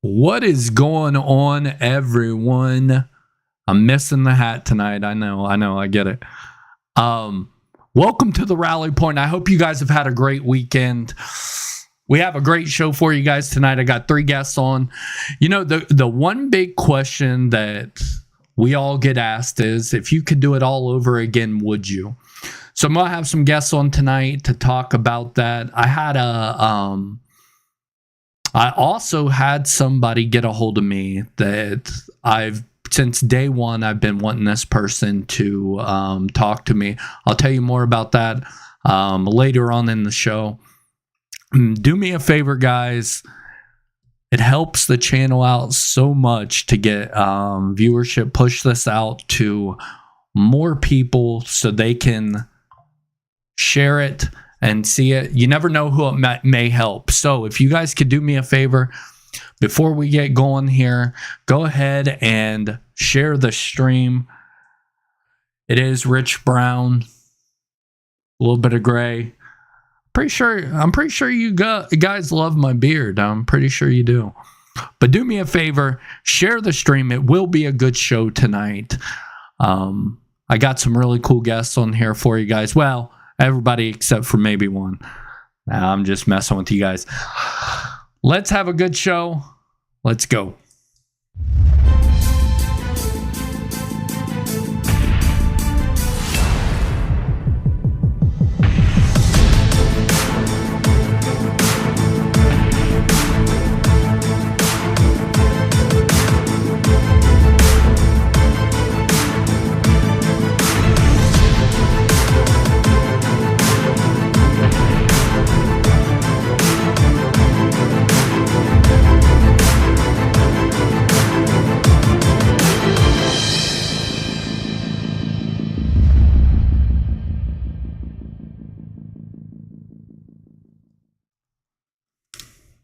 What is going on, everyone? I'm missing the hat tonight. I know, I get it. Welcome to the Rally Point. I hope you guys have had a great weekend. We have a great show for you guys tonight. I got 3 guests on. You know, the one big question that we all get asked is, if you could do it all over again, would you? So I'm gonna have some guests on tonight to talk about that. I also had somebody get a hold of me that since day one, I've been wanting this person to talk to me. I'll tell you more about that later on in the show. Do me a favor, guys. It helps the channel out so much to get viewership. Push this out to more people so they can share it and see it. You never know who it may help. So if you guys could do me a favor, before we get going here, go ahead and share the stream. It is Rich Brown, a little bit of gray. I'm pretty sure you guys love my beard. I'm pretty sure you do. But do me a favor, share the stream. It will be a good show tonight. I got some really cool guests on here for you guys. Well, everybody except for maybe one. Nah, I'm just messing with you guys. Let's have a good show. Let's go.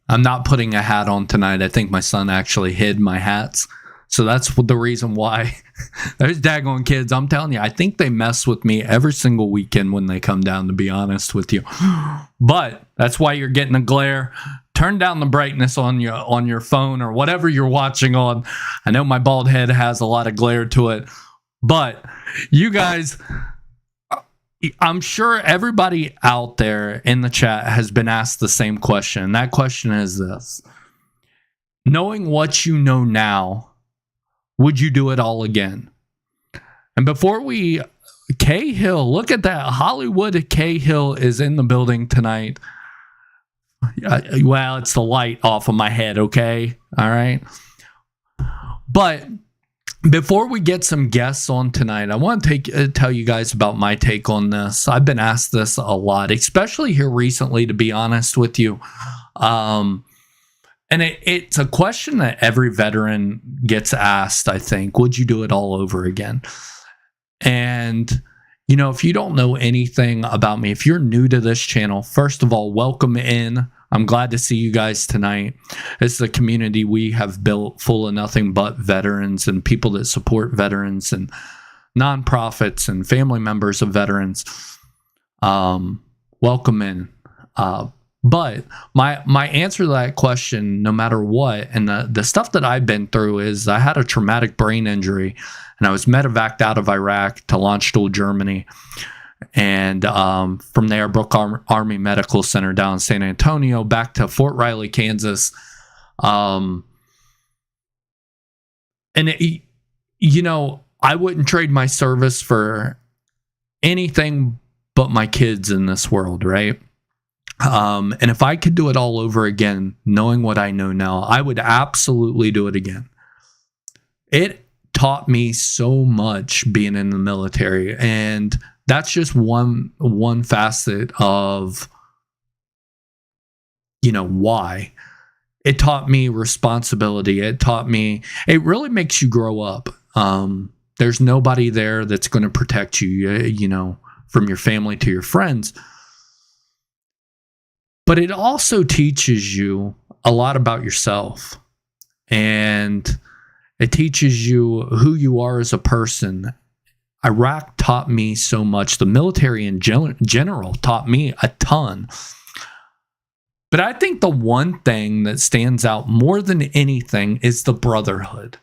I'm not putting a hat on tonight. I think my son actually hid my hats. So that's the reason why. There's daggone kids. I'm telling you, I think they mess with me every single weekend when they come down, to be honest with you. But that's why you're getting a glare. Turn down the brightness on your phone or whatever you're watching on. I know my bald head has a lot of glare to it. But you guys, I'm sure everybody out there in the chat has been asked the same question. That question is this: knowing what you know now, would you do it all again? And before Cahill, look at that. Hollywood Cahill is in the building tonight. Well, it's the light off of my head, okay? All right. But before we get some guests on tonight, I want to tell you guys about my take on this. I've been asked this a lot, especially here recently, to be honest with you. And it's a question that every veteran gets asked, I think. Would you do it all over again? And, you know, if you don't know anything about me, if you're new to this channel, first of all, welcome in. I'm glad to see you guys tonight. It's the community we have built full of nothing but veterans and people that support veterans and nonprofits and family members of veterans. Welcome in. But my answer to that question, no matter what, and the stuff that I've been through, is I had a traumatic brain injury and I was medevaced out of Iraq to Landstuhl, Germany. And from there, Brooke Army Medical Center down in San Antonio, back to Fort Riley, Kansas. And, you know, I wouldn't trade my service for anything but my kids in this world, right? And if I could do it all over again, knowing what I know now, I would absolutely do it again. It taught me so much being in the military, and that's just one facet of, you know, why. It taught me responsibility. It really makes you grow up. There's nobody there that's going to protect you, you know, from your family to your friends. But it also teaches you a lot about yourself. And It teaches you who you are as a person. Iraq taught me so much. The military in general taught me a ton. But I think the one thing that stands out more than anything is the brotherhood.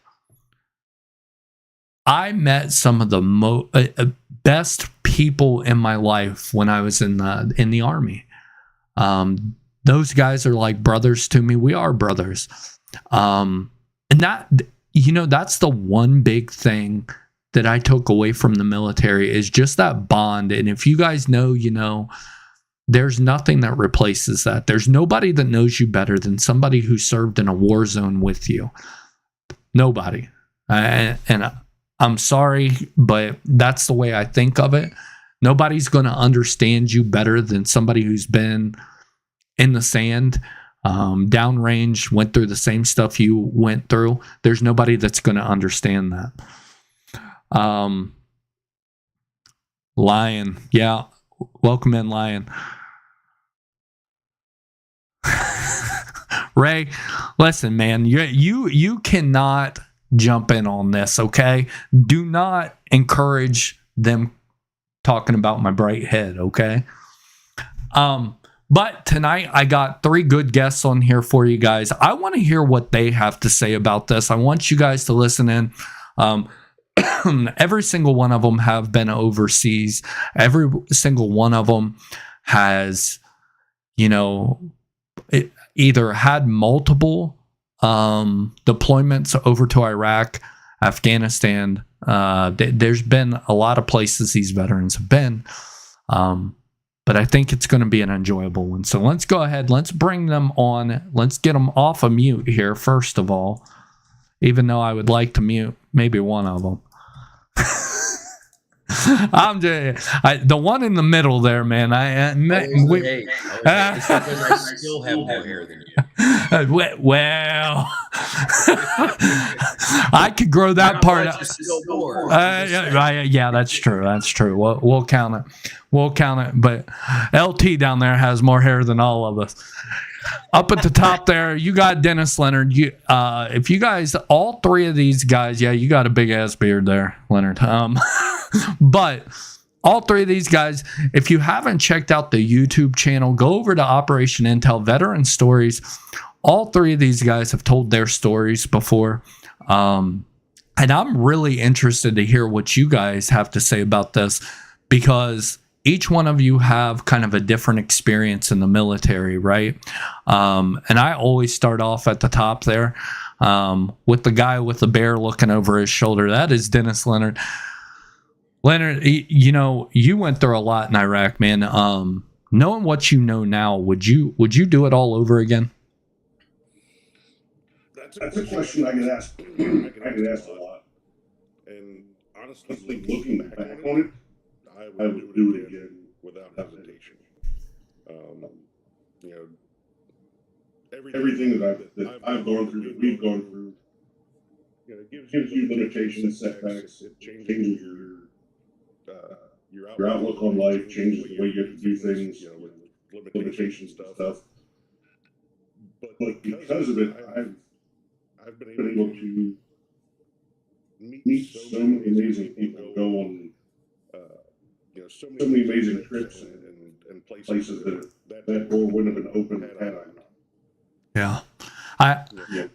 I met some of the best people in my life when I was in the army. Those guys are like brothers to me. We are brothers. And that, that's the one big thing that I took away from the military is just that bond. And if you guys know, there's nothing that replaces that. There's nobody that knows you better than somebody who served in a war zone with you. Nobody. And I'm sorry, but that's the way I think of it. Nobody's going to understand you better than somebody who's been in the sand, downrange, went through the same stuff you went through. There's nobody that's going to understand that. Lion. Yeah. Welcome in, Lion. Ray, listen, man, you cannot jump in on this, okay? Do not encourage them talking about my bright head, okay? But tonight I got 3 good guests on here for you guys. I want to hear what they have to say about this. I want you guys to listen in. Every single one of them have been overseas. Every single one of them has, either had multiple deployments over to Iraq, Afghanistan. There's been a lot of places these veterans have been. But I think it's going to be an enjoyable one. So let's go ahead. Let's bring them on. Let's get them off of mute here, first of all. Even though I would like to mute maybe one of them. I'm just the one in the middle there, man. I still have more hair than you. Well, I could grow that part out. Yeah, that's true. That's true. We'll count it. We'll count it. But LT down there has more hair than all of us. Up at the top there, you got Dennis Leonard. If you guys, all 3 of these guys, yeah, you got a big ass beard there, Leonard. But all 3 of these guys, if you haven't checked out the YouTube channel, go over to Operation Intel Veteran Stories. All 3 of these guys have told their stories before. And I'm really interested to hear what you guys have to say about this, because each one of you have kind of a different experience in the military, right? And I always start off at the top there with the guy with the bear looking over his shoulder. That is Dennis Leonard. Leonard, you went through a lot in Iraq, man. Knowing what you know now, would you do it all over again? That's a question I get asked. I get asked a lot, and honestly, looking back on it, I would do it again without hesitation. Everything that I've gone through, that we've gone through, gives you limitations, setbacks. It changes your outlook on life, changes the way you have to do things, with limitations and stuff. But because of it, I've been able to meet so many amazing people, go on so many amazing trips and places that door wouldn't have been open had I not. Yeah.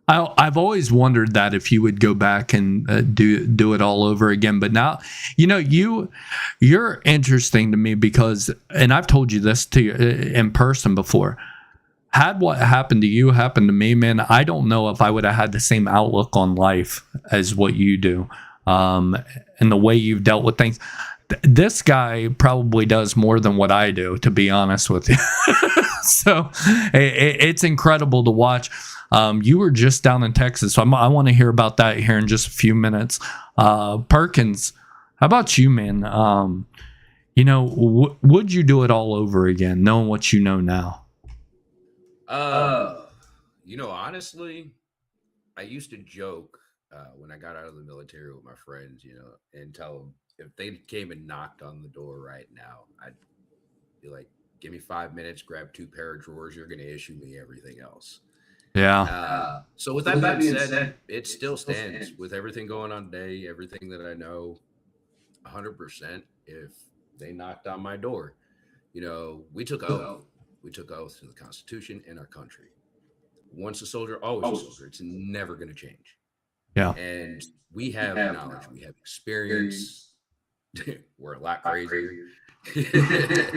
I've always wondered that if you would go back and do it all over again. But now, you're interesting to me because, and I've told you this to you in person before. Had what happened to you happened to me, man, I don't know if I would have had the same outlook on life as what you do, and the way you've dealt with things. This guy probably does more than what I do, to be honest with you. So it's incredible to watch. You were just down in Texas, so I want to hear about that here in just a few minutes. Perkins, how about you, man? Would you do it all over again, knowing what you know now? Honestly, I used to joke when I got out of the military with my friends, and tell them if they came and knocked on the door right now, I'd be like, give me 5 minutes, grab 2 pair of drawers, you're going to issue me everything else. Yeah. So with that being said, it still stands with everything going on today, everything that I know, 100%. If they knocked on my door, we took oath. We took oath to the Constitution and our country. Once a soldier, always a soldier. It's never going to change. Yeah. And we have knowledge. We have experience. We're a lot crazier.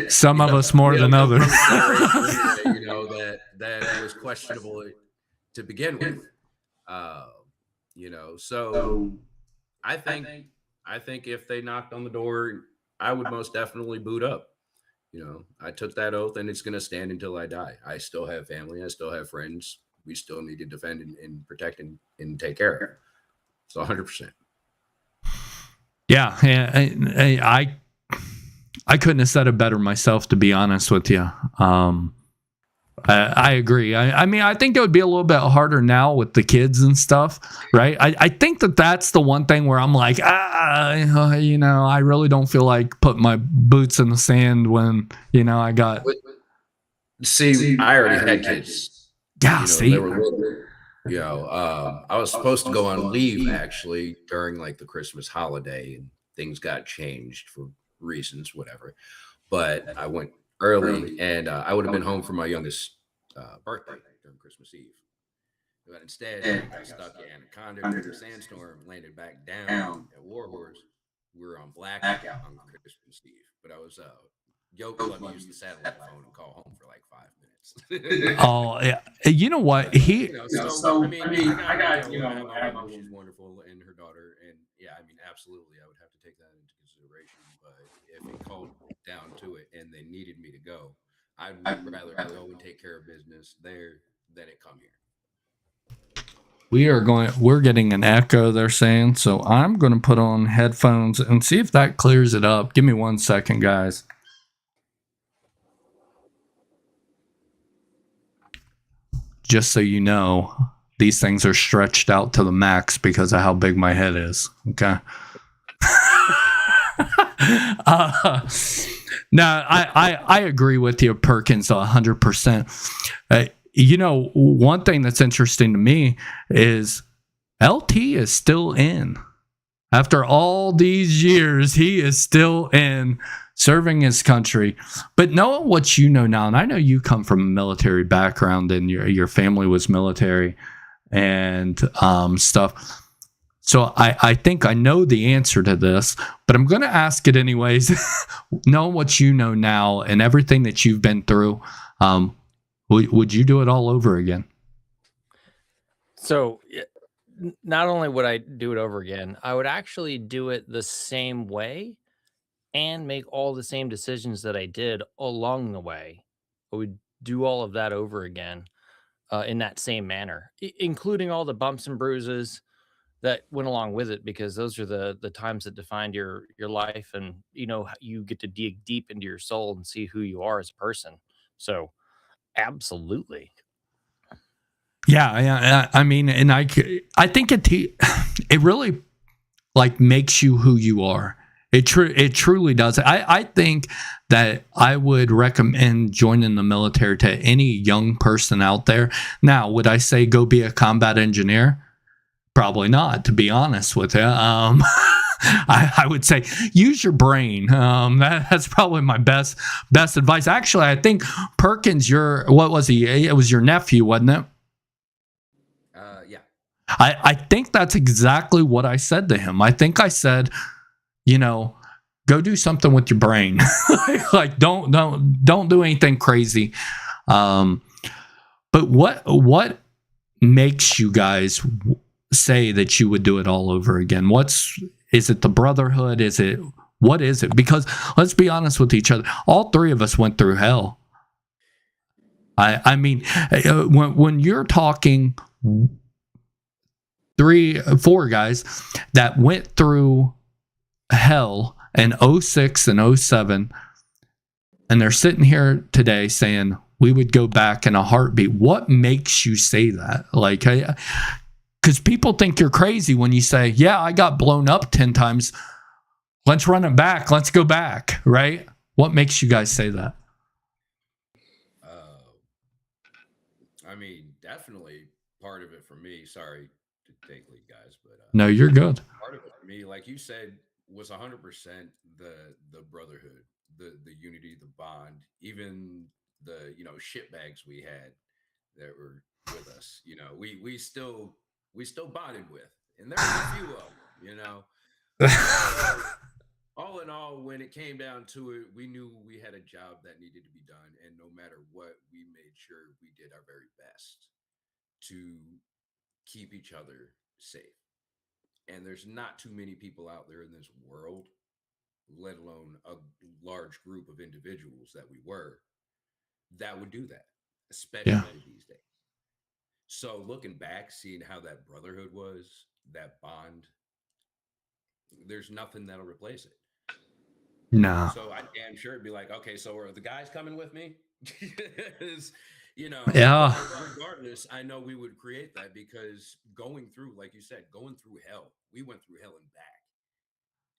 Some of us more than others. That was questionable to begin with. So I think if they knocked on the door, I would most definitely boot up. I took that oath, and it's going to stand until I die. I still have family. I still have friends. We still need to defend and protect and take care of. So 100%. Yeah. I couldn't have said it better myself, to be honest with you. I agree. I mean, I think it would be a little bit harder now with the kids and stuff, right? I think that's the one thing where I'm like, I really don't feel like putting my boots in the sand when, I got. See, I already had kids. Yeah, see. They were, I was supposed to go on leave actually during like the Christmas holiday, and things got changed for reasons, whatever. But I went early, and I would have been home for my youngest birthday during Christmas Eve. But instead, I got stuck in Anaconda during the sandstorm, landed back down at Warhorse. We were on blackout on Christmas Eve. But I was Yoke let me use the satellite phone and call home for like 5 minutes. Oh, yeah. You know what? I got my mom, she's wonderful, and her daughter. And yeah, I mean, absolutely, I would have to take that into consideration. But if it called down to it and they needed me to go, I'd rather go and take care of business there than it come here. We're getting an echo, they're saying, so I'm going to put on headphones and see if that clears it up. Give me 1 second, guys. Just so you know, these things are stretched out to the max because of how big my head is. Okay. No, I agree with you, Perkins, 100%. One thing that's interesting to me is LT is still in. After all these years, he is still in serving his country. But knowing what you know now, and I know you come from a military background and your family was military and stuff. So I think I know the answer to this, but I'm going to ask it anyways. Knowing what you know now and everything that you've been through, would you do it all over again? So not only would I do it over again, I would actually do it the same way and make all the same decisions that I did along the way. I would do all of that over again in that same manner, including all the bumps and bruises that went along with it, because those are the times that defined your life, and you get to dig deep into your soul and see who you are as a person. So absolutely. Yeah. I mean, and I think it really like makes you who you are. It truly does. I think that I would recommend joining the military to any young person out there. Now, would I say go be a combat engineer? Probably not, to be honest with you. I would say use your brain. That's probably my best advice. Actually, I think Perkins, what was he? It was your nephew, wasn't it? Yeah. I think that's exactly what I said to him. I think I said, go do something with your brain. Like don't do anything crazy. But what makes you guys say that you would do it all over again? Is it the brotherhood? What is it? Because let's be honest with each other. All three of us went through hell. I mean, when you're talking 4 guys that went through hell in 06 and 07, and they're sitting here today saying we would go back in a heartbeat. What makes you say that? Like, because people think you're crazy when you say, yeah, I got blown up 10 times. Let's run it back. Let's go back, right? What makes you guys say that? I mean, definitely part of it for me, sorry to take lead, guys, but No, you're good. part of it for me, like you said, was 100% the brotherhood, the unity, the bond, even the shit bags we had that were with us. We still bonded with, and there was a few of them. So all in all, when it came down to it, we knew we had a job that needed to be done, and no matter what, we made sure we did our very best to keep each other safe. And there's not too many people out there in this world, let alone a large group of individuals that we were, that would do that, Yeah. especially these days. So looking back, seeing how that brotherhood was, that bond, there's nothing that'll replace it. No. So I damn sure it'd be like, okay, so are the guys coming with me? Yeah. Regardless, I know we would create that because going through, like you said, going through hell, we went through hell and back.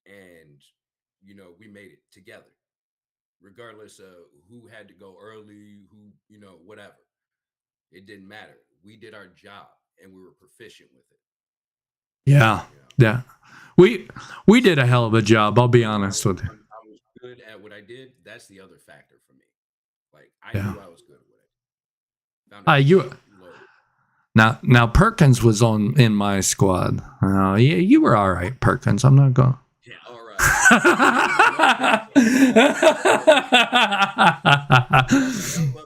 And, we made it together, regardless of who had to go early, whatever. It didn't matter. We did our job and we were proficient with it. Yeah. Yeah. We did a hell of a job. I'll be honest with you. I was good at what I did. That's the other factor for me. Like I Yeah. knew I was good at what I did. You now Perkins was in my squad. You were all right, Perkins. I'm not going. Yeah, all right.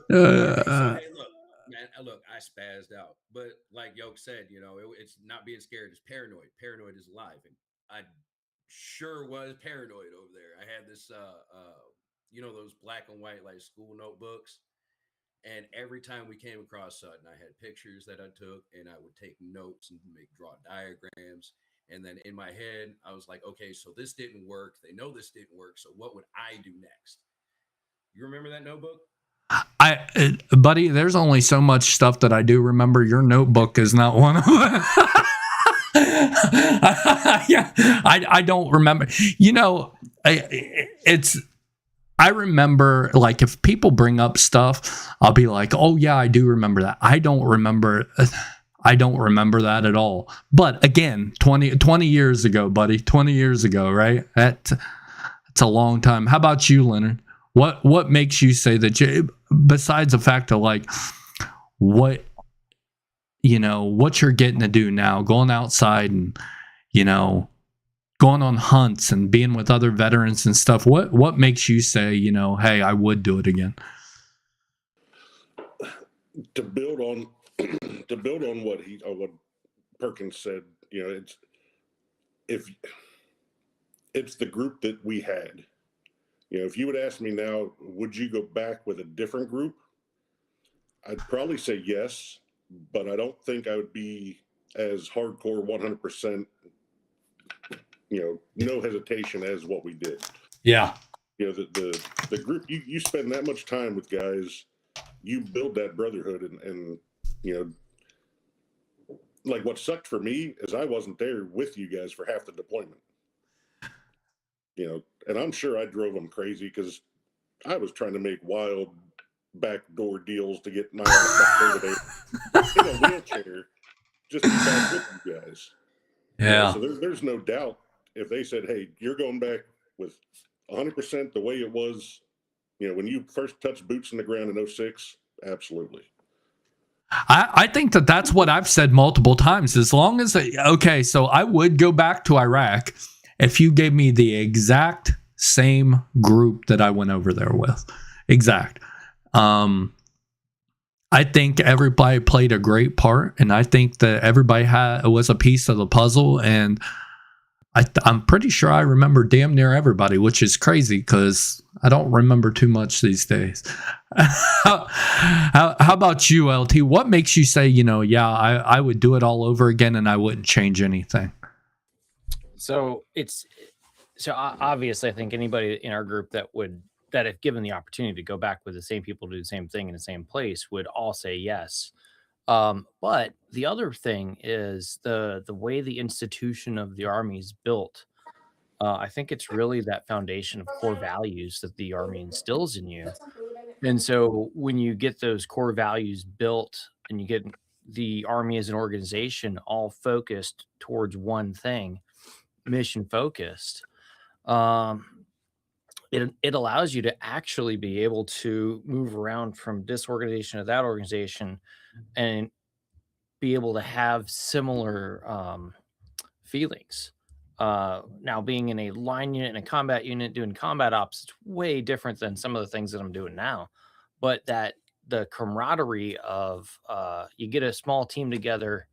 Hey, look, man. Look, I spazzed out, but like Yoke said, it's not being scared. It's paranoid. Paranoid is alive, and I sure was paranoid over there. I had this, those black and white like school notebooks. And every time we came across something, I had pictures that I took, and I would take notes and draw diagrams. And then in my head, I was like, okay, so this didn't work. They know this didn't work. So what would I do next? You remember that notebook? Buddy, there's only so much stuff that I do remember. Your notebook is not one of them. Yeah, I don't remember. I remember, like, if people bring up stuff, I'll be like, oh yeah, I do remember that. I don't remember that at all. But again, 20 years ago, buddy, 20 years ago, right? That's a long time. How about you, Leonard? What makes you say that, besides the fact of like what you're getting to do now, going outside and, going on hunts and being with other veterans and stuff, what makes you say, hey, I would do it again? To build on what Perkins said, it's the group that we had. If you would ask me now, would you go back with a different group? I'd probably say yes, but I don't think I would be as hardcore 100%, no hesitation as what we did. Yeah. The group, you spend that much time with guys, you build that brotherhood, and like what sucked for me is I wasn't there with you guys for half the deployment. And I'm sure I drove them crazy because I was trying to make wild backdoor deals to get my ass back over there in a wheelchair just to be back with you guys. Yeah. So there's no doubt if they said, hey, you're going back with 100% the way it was, when you first touched boots in the ground in 2006, absolutely. I think that's what I've said multiple times. As long as, so I would go back to Iraq if you gave me the exact same group that I went over there with. Exact. I think everybody played a great part, and I think that everybody was a piece of the puzzle, and I'm pretty sure I remember damn near everybody, which is crazy because I don't remember too much these days. How about you, LT? What makes you say, I would do it all over again and I wouldn't change anything? So obviously I think anybody in our group that if given the opportunity to go back with the same people to do the same thing in the same place would all say yes. But the other thing is the way the institution of the Army is built. I think it's really that foundation of core values that the Army instills in you. And so when you get those core values built and you get the Army as an organization all focused towards one thing, mission focused, um, it allows you to actually be able to move around from this organization to that organization and be able to have similar feelings. Now, being in a line unit and a combat unit doing combat ops, it's way different than some of the things that I'm doing now. But that the camaraderie of you get a small team together,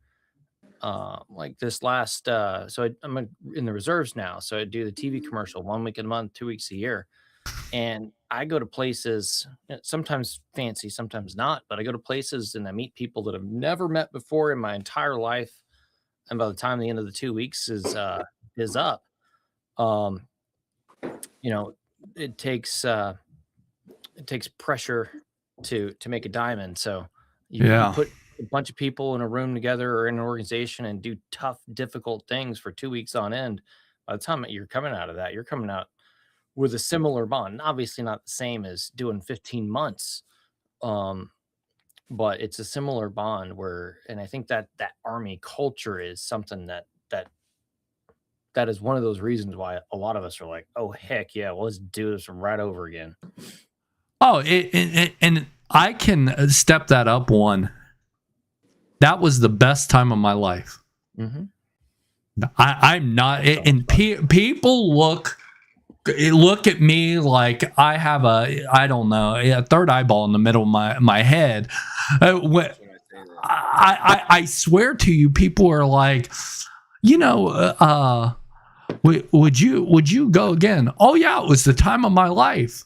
like this last, I'm in the reserves now, so I do the TV commercial 1 week a month, 2 weeks a year, and I go to places, sometimes fancy, sometimes not, but I go to places and I meet people that I've never met before in my entire life. And by the time the end of the 2 weeks is up, um, you know, it takes pressure to make a diamond. So you Yeah. put a bunch of people in a room together or in an organization and do tough, difficult things for 2 weeks on end. By the time you're coming out of that, you're coming out with a similar bond. Obviously, not the same as doing 15 months, um, but it's a similar bond where, and I think that that Army culture is something that is one of those reasons why a lot of us are like, oh heck yeah, well, let's do this right over again. Oh, and I can step that up one. That was the best time of my life. Mm-hmm. I'm not, and people look at me like I have I don't know, a third eyeball in the middle of my head. I swear to you, people are like, would you go again? Oh yeah, it was the time of my life.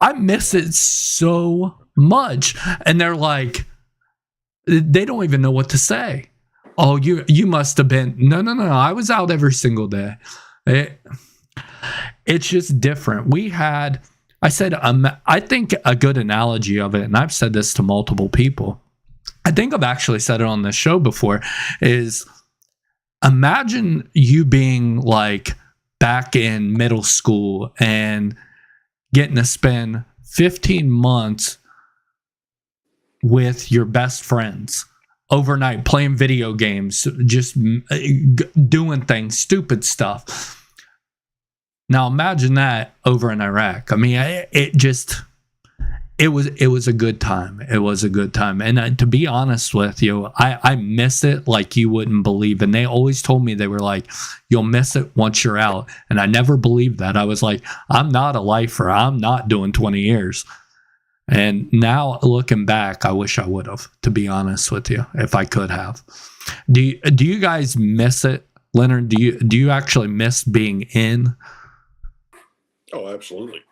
I miss it so much. And they're like, they don't even know what to say. Oh, you must have been. No. I was out every single day. It's just different. I think a good analogy of it, and I've said this to multiple people, I think I've actually said it on this show before, is imagine you being like back in middle school and getting to spend 15 months with your best friends overnight, playing video games, just doing things, stupid stuff. Now imagine that over in Iraq. I mean, it was a good time. It was a good time. And to be honest with you, I miss it like you wouldn't believe. And they always told me, they were like, you'll miss it once you're out. And I never believed that. I was like, I'm not a lifer. I'm not doing 20 years. And now looking back, I wish I would have, to be honest with you, if I could have. Do you guys miss it, Leonard? Do you actually miss being in? Oh, absolutely.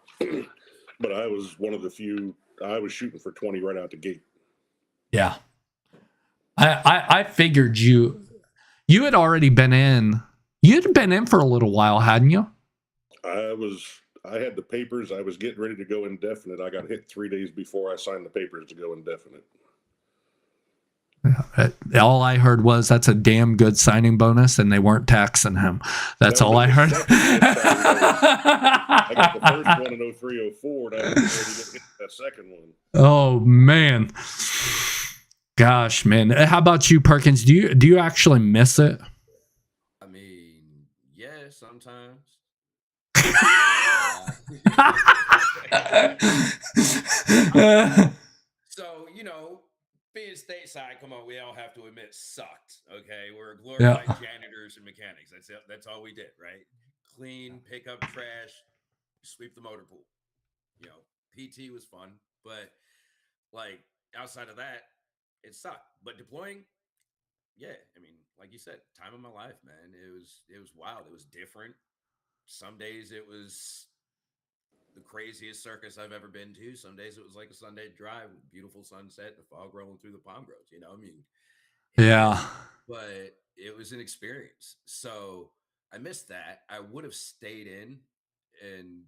But I was one of the few. I was shooting for 20 right out the gate. Yeah. I figured you had already been in. You'd been in for a little while, hadn't you? I had the papers. I was getting ready to go indefinite. I got hit 3 days before I signed the papers to go indefinite. All I heard was that's a damn good signing bonus, and they weren't taxing him. That's all I heard. I got the first one in 03, 04, and I was ready to hit that second one. Oh man, gosh, man. How about you, Perkins? Do you actually miss it? I mean, yeah, sometimes. So, being stateside, come on, we all have to admit, sucked. Okay, we're glorified janitors and mechanics. That's all we did, right? Clean, pick up trash, sweep the motor pool. PT was fun, but like outside of that, it sucked. But deploying, yeah, I mean, like you said, time of my life, man. It was wild. It was different. Some days it was the craziest circus I've ever been to. Some days it was like a Sunday drive with beautiful sunset, the fog rolling through the palm groves. I mean, yeah. But it was an experience. So I missed that. I would have stayed in and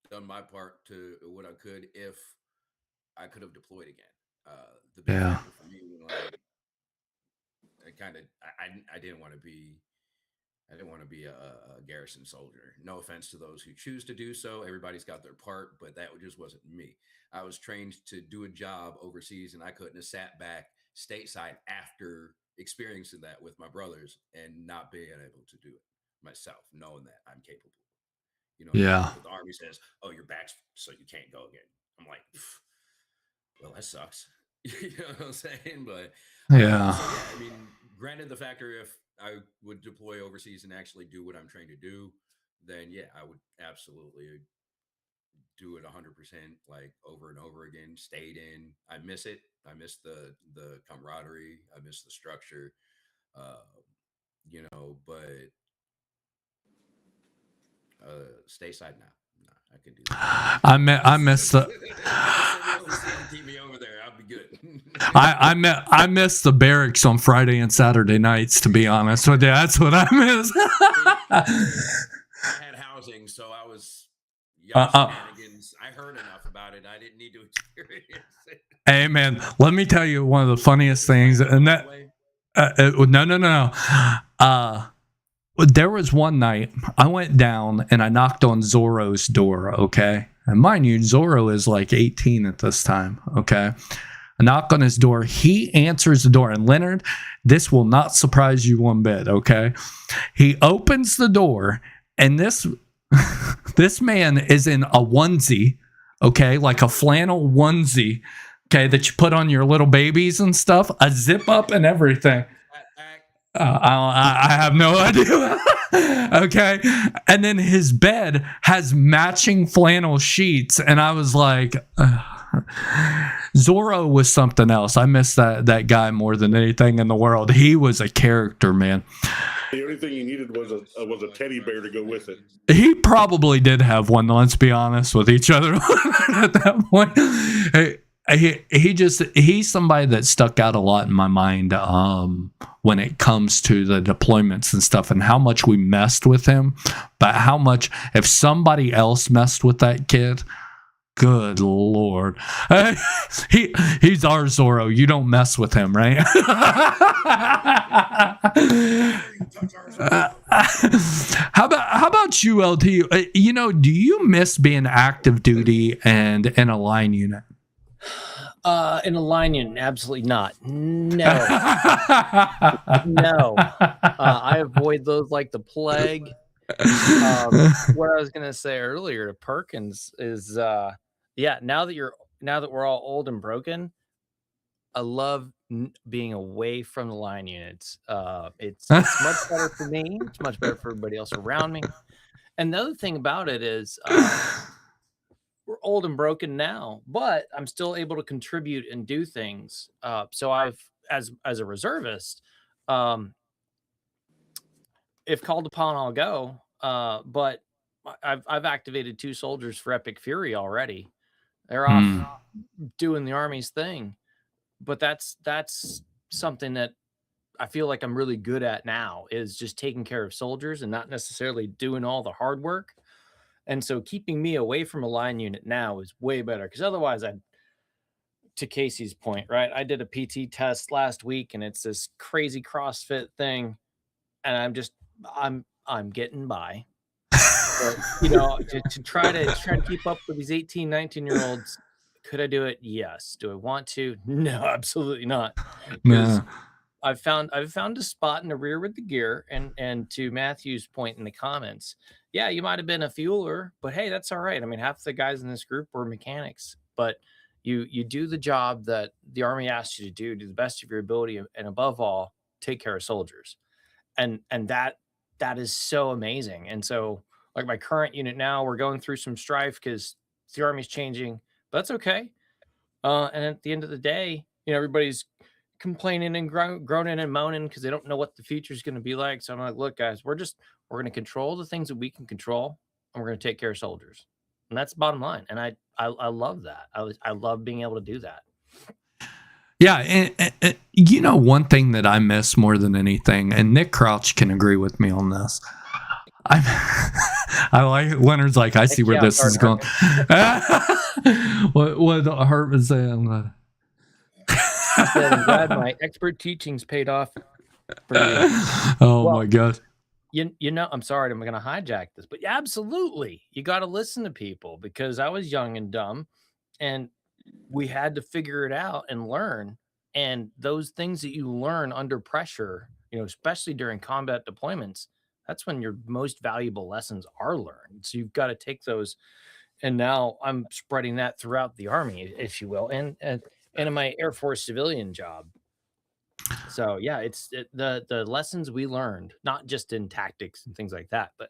done my part to what I could if I could have deployed again. The big factor for me, I didn't want to be. I didn't want to be a garrison soldier. No offense to those who choose to do so. Everybody's got their part, but that just wasn't me. I was trained to do a job overseas, and I couldn't have sat back stateside after experiencing that with my brothers and not being able to do it myself, knowing that I'm capable. You know, Yeah. the Army says, "Oh, your back's so you can't go again." I'm like, well, that sucks. You know what I'm saying? But Yeah. so yeah, I mean, granted, the factor if I would deploy overseas and actually do what I'm trained to do, then yeah, I would absolutely do it 100%, like over and over again. Stayed in. I miss it. I miss the camaraderie. I miss the structure. Uh, you know, but stateside now. No, I can do that. I miss the Send me overseas and keep me over there. I'll be good. I miss the barracks on Friday and Saturday nights, to be honest with you. That's what I miss. I had housing, so I was young shenanigans. I heard enough about it. I didn't need to experience it. Hey man, let me tell you one of the funniest things, and that no. There was one night I went down and I knocked on Zorro's door. Okay, and mind you, Zorro is like 18 at this time. Okay, I knock on his door. He answers the door, and Leonard, this will not surprise you one bit. Okay, he opens the door, and this man is in a onesie. Okay, like a flannel onesie. Okay, that you put on your little babies and stuff, a zip up and everything. I have no idea. Okay. And then his bed has matching flannel sheets. And I was like, Zorro was something else. I miss that guy more than anything in the world. He was a character, man. The only thing he needed was a teddy bear to go with it. He probably did have one, let's be honest with each other at that point. He's somebody that stuck out a lot in my mind when it comes to the deployments and stuff, and how much we messed with him, but how much if somebody else messed with that kid, good Lord. He's our Zorro. You don't mess with him, right? How about you, LT? You know, do you miss being active duty and in a line unit? In a line unit, absolutely not. No. No. I avoid those like the plague. What I was gonna say earlier to Perkins is yeah, now that we're all old and broken, I love being away from the line units. It's much better for me. It's much better for everybody else around me. And the other thing about it is we're old and broken now, but I'm still able to contribute and do things. So I've, as a reservist, if called upon, I'll go. But I've activated 2 soldiers for Epic Fury already. They're off doing the Army's thing, but that's something that I feel like I'm really good at now, is just taking care of soldiers and not necessarily doing all the hard work. And so keeping me away from a line unit now is way better, because otherwise to Casey's point, right? I did a PT test last week and it's this crazy CrossFit thing. And I'm getting by. But, you know, to try to keep up with these 18, 19-year-olds, could I do it? Yes. Do I want to? No, absolutely not. Yeah. I've found a spot in the rear with the gear, and to Matthew's point in the comments, yeah, you might have been a fueler, but hey, that's all right. I mean, half the guys in this group were mechanics, but you do the job that the Army asks you to do the best of your ability, and above all, take care of soldiers. And that is so amazing. And so, like my current unit now, we're going through some strife because the Army's changing, but that's okay. And at the end of the day, you know, everybody's complaining and groaning and moaning because they don't know what the future is going to be like. So I'm like, look, guys, we're going to control the things that we can control, and we're going to take care of soldiers. And that's the bottom line. And I love that. I love being able to do that. Yeah, and you know, one thing that I miss more than anything, and Nick Crouch can agree with me on this. I like Leonard's like, I see where this is going. What Hart was saying. I said, I'm glad my expert teachings paid off for you. Oh my God. You know, I'm sorry, I'm going to hijack this, but absolutely, you got to listen to people, because I was young and dumb, and we had to figure it out and learn. And those things that you learn under pressure, especially during combat deployments, that's when your most valuable lessons are learned. So you've got to take those. And now I'm spreading that throughout the Army, if you will, and in my Air Force civilian job. So yeah, the lessons we learned, not just in tactics and things like that, but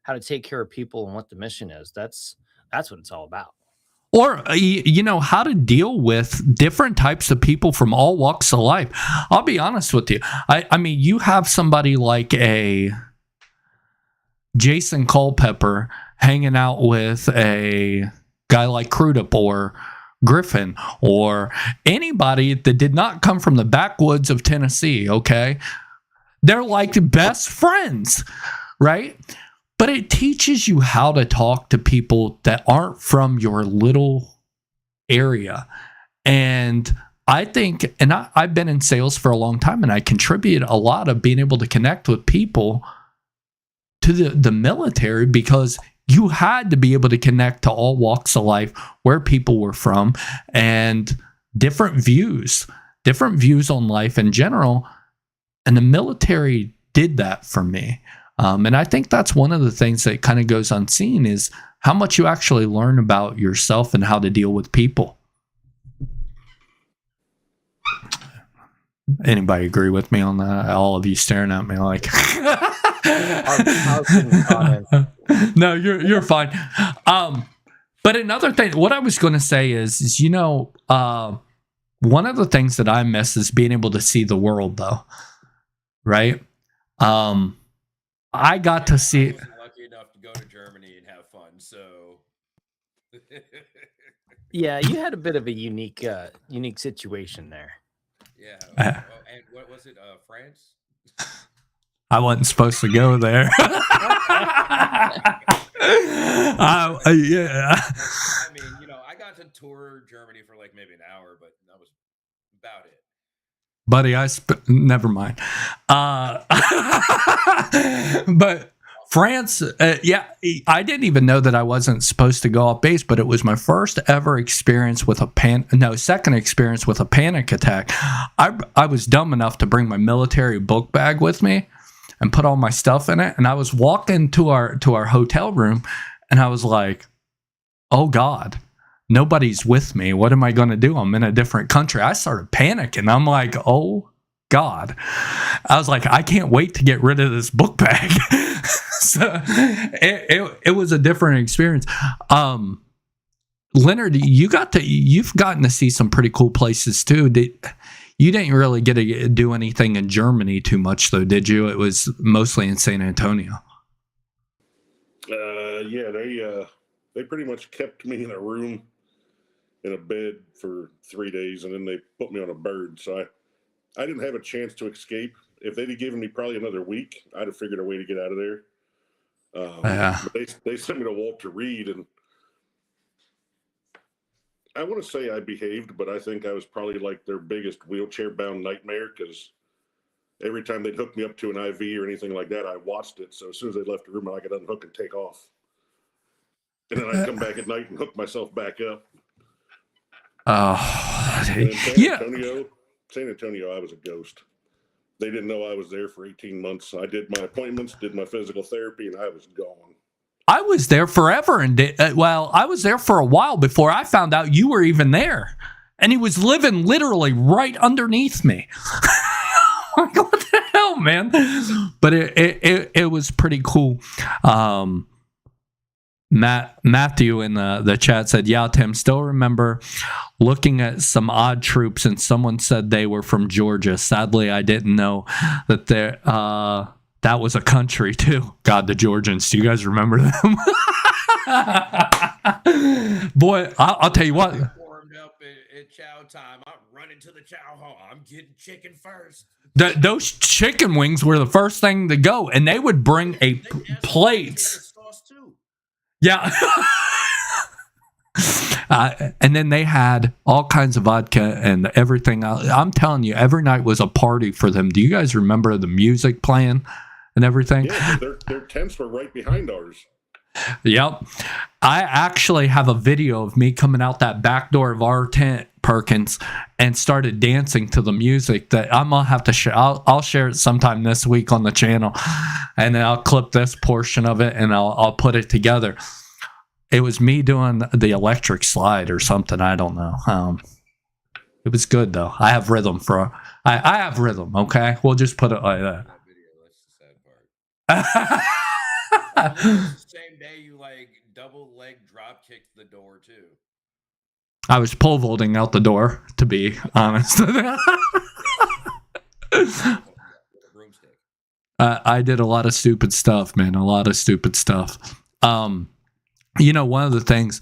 how to take care of people and what the mission is. That's what it's all about. Or, how to deal with different types of people from all walks of life. I'll be honest with you. I mean, you have somebody like a Jason Culpepper hanging out with a guy like Crudup or Griffin or anybody that did not come from the backwoods of Tennessee, okay? They're like best friends, right? But it teaches you how to talk to people that aren't from your little area. And I think, and I've been in sales for a long time, and I contribute a lot of being able to connect with people to the military, because you had to be able to connect to all walks of life, where people were from, and different views on life in general. And the military did that for me. And I think that's one of the things that kind of goes unseen, is how much you actually learn about yourself and how to deal with people. Anybody agree with me on that? All of you staring at me like... No, you're fine. But another thing, what I was going to say is one of the things that I miss is being able to see the world, though. Right? I got to see. I wasn't lucky enough to go to Germany and have fun, so. Yeah, you had a bit of a unique situation there. Yeah. And what was it? France? I wasn't supposed to go there. Yeah. I mean, I got to tour Germany for like maybe an hour, but that was about it. Buddy, never mind. But France, I didn't even know that I wasn't supposed to go off base, but it was my first ever experience with second experience with a panic attack. I was dumb enough to bring my military book bag with me and put all my stuff in it. And I was walking to our hotel room, and I was like, oh God, nobody's with me. What am I going to do? I'm in a different country. I started panicking. I'm like, oh God. I was like, I can't wait to get rid of this book bag. So it was a different experience. Leonard, you've gotten to see some pretty cool places too. You didn't really get to do anything in Germany too much, though, did you? It was mostly in San Antonio. Yeah, they pretty much kept me in a room, in a bed for 3 days, and then they put me on a bird. So I didn't have a chance to escape. If they'd have given me probably another week, I'd have figured a way to get out of there. But they sent me to Walter Reed, and I want to say I behaved, but I think I was probably like their biggest wheelchair-bound nightmare, because every time they'd hook me up to an IV or anything like that, I watched it. So as soon as they left the room, I could unhook and take off. And then I'd come back at night and hook myself back up. Oh, San Antonio, I was a ghost. They didn't know I was there for 18 months. I did my appointments, did my physical therapy, and I was gone. I was there forever, and I was there for a while before I found out you were even there. And he was living literally right underneath me. Like, what the hell, man? But it was pretty cool. Matthew in the chat said, yeah, Tim, still remember looking at some odd troops, and someone said they were from Georgia. Sadly, I didn't know that that was a country too. God, the Georgians, do you guys remember them? Boy, I'll tell you what. Warmed up at chow time. I'm running to the chow hall. I'm getting chicken first. Those chicken wings were the first thing to go, and they would bring plates. Yeah. And then they had all kinds of vodka and everything. I'm telling you, every night was a party for them. Do you guys remember the music playing and everything? Yeah, their tents were right behind ours. Yep. I actually have a video of me coming out that back door of our tent, Perkins, and started dancing to the music that I'm gonna have to share. I'll share it sometime this week on the channel, and then I'll clip this portion of it and I'll put it together. It was me doing the electric slide or something. I don't know. It was good though. I have rhythm I have rhythm. Okay, we'll just put it like that. That video, that's the sad part. The same day you like double leg drop kicked the door too. I was pole vaulting out the door, to be honest. With a broomstick. I did a lot of stupid stuff, man. A lot of stupid stuff. You know, one of the things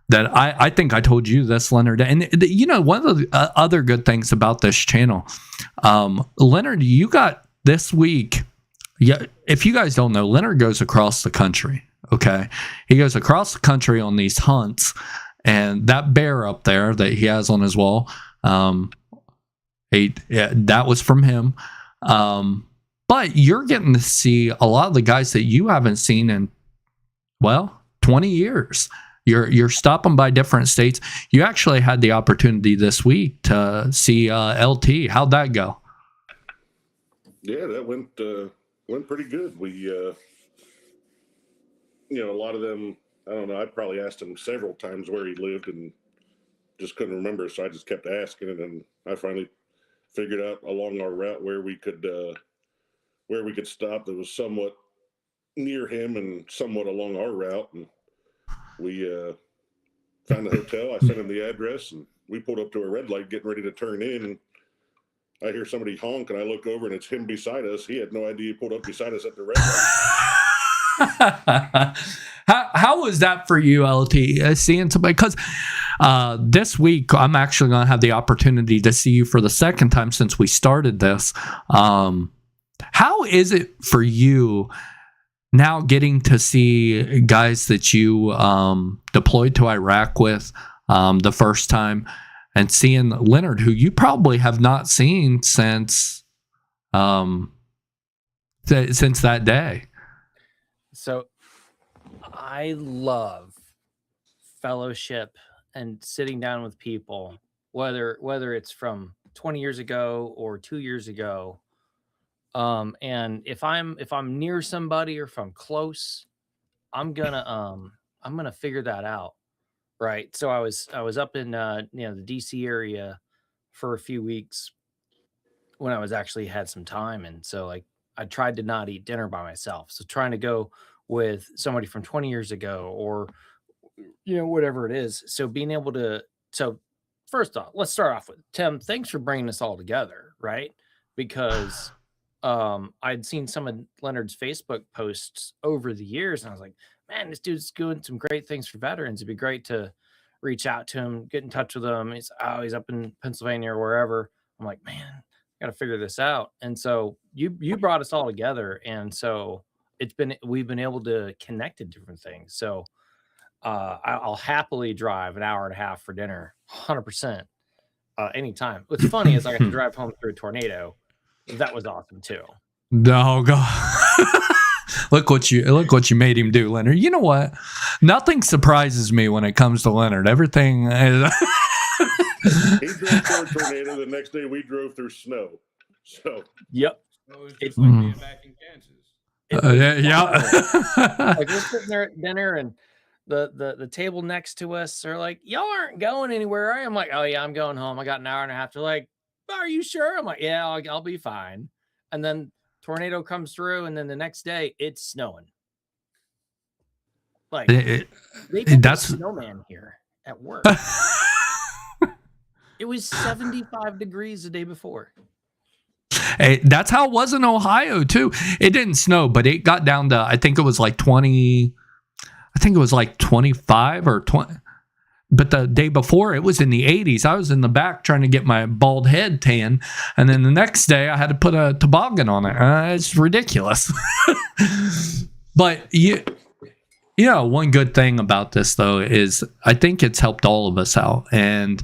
that I think I told you this, Leonard, and you know, one of the other good things about this channel, Leonard, you got this week. Yeah, if you guys don't know, Leonard goes across the country. Okay, he goes across the country on these hunts, and that bear up there that he has on his wall, that was from him. But you're getting to see a lot of the guys that you haven't seen in 20 years. You're stopping by different states. You actually had the opportunity this week to see LT. How'd that go? Yeah, that went pretty good. We, you know, a lot of them, I don't know, I probably asked him several times where he lived and just couldn't remember. So I just kept asking, and then I finally figured out along our route where we could stop that was somewhat near him and somewhat along our route. And we found the hotel. I sent him the address, and we pulled up to a red light getting ready to turn in. And I hear somebody honk, and I look over, and it's him beside us. He had no idea he pulled up beside us at the red light. How was that for you, LT? Seeing somebody, because this week I'm actually going to have the opportunity to see you for the second time since we started this. How is it for you now getting to see guys that you deployed to Iraq with the first time, and seeing Leonard, who you probably have not seen since that day? So I love fellowship and sitting down with people, whether it's from 20 years ago or 2 years ago. And if I'm near somebody or if I'm close, I'm gonna figure that out. Right. So I was up in the DC area for a few weeks when I was actually had some time. And so like I tried to not eat dinner by myself. So trying to go with somebody from 20 years ago or whatever it is. So being able to first off, let's start off with Tim, thanks for bringing us all together, right? Because I'd seen some of Leonard's Facebook posts over the years, and I was like, man, this dude's doing some great things for veterans. It'd be great to reach out to him, get in touch with him. He's up in Pennsylvania or wherever. I'm like, man, I got to figure this out. And so you brought us all together, and so we've been able to connect to different things. So I'll happily drive an hour and a half for dinner, 100%, anytime. What's funny is I got to drive home through a tornado. That was awesome too. No, God. Look what you made him do, Leonard. You know what? Nothing surprises me when it comes to Leonard. Everything is He drove through a tornado. The next day we drove through snow. So yep. It was just like being back in Kansas. yeah. Like we're sitting there at dinner, and the table next to us are like, y'all aren't going anywhere. I'm like, oh yeah, I'm going home. I got an hour and a half. They're like, are you sure? I'm like, yeah, I'll be fine. And then tornado comes through, and then the next day it's snowing. Like they put a snowman here at work. It was 75 degrees the day before. Hey, that's how it was in Ohio too. It didn't snow, but it got down to, I think it was like 20. I think it was like 25 or 20. But the day before, it was in the 80s. I was in the back trying to get my bald head tan. And then the next day, I had to put a toboggan on it. It's ridiculous. But one good thing about this, though, is I think it's helped all of us out. And,